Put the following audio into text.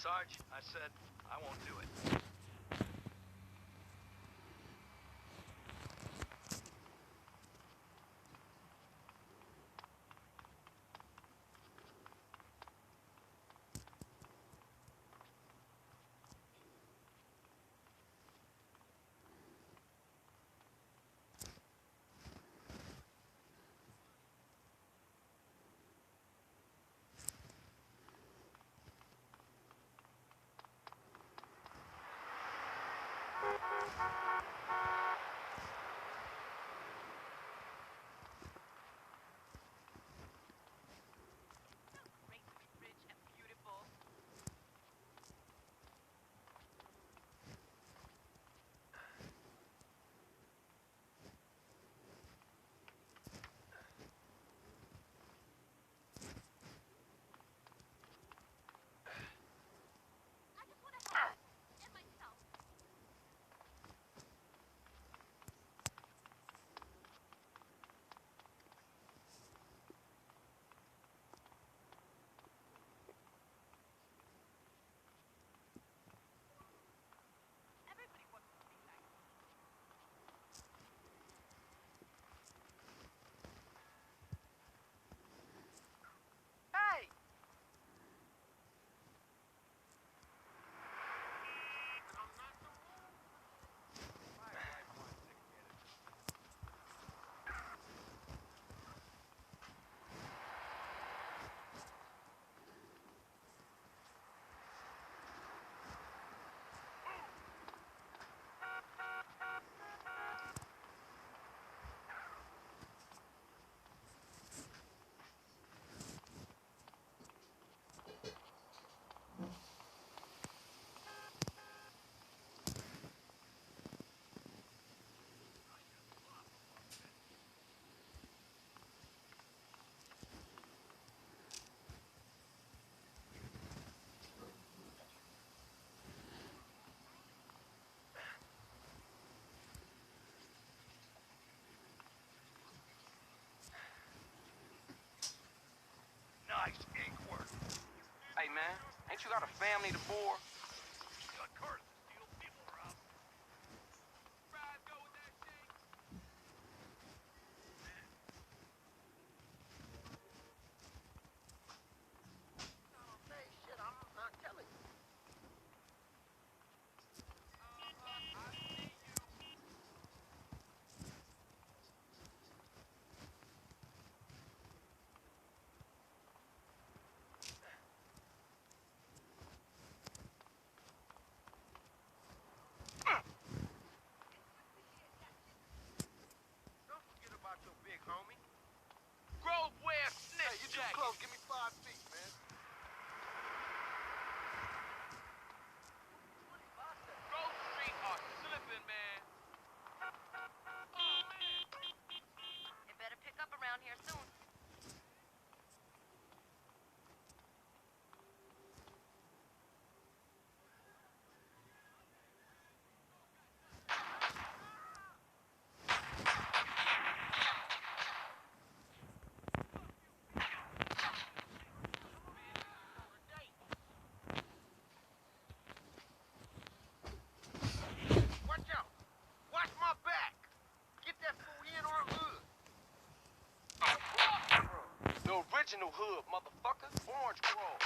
Sarge, I said I won't do it. Hey! Nice ink work. Hey, man, ain't you got a family to board? Got cars to steal, people around. Ride, go with that shit. Hey, shit, I'm not telling you. I see you. Don't forget about your big homie. Grove wear snitch Hey, you too jacket. close. Give me 5 feet, man. Grove Street are slipping, man. Oh, man. It better pick up around here soon. Watch out. Watch my back. Get that fool in our hood. The original hood, motherfucker. Orange Grove.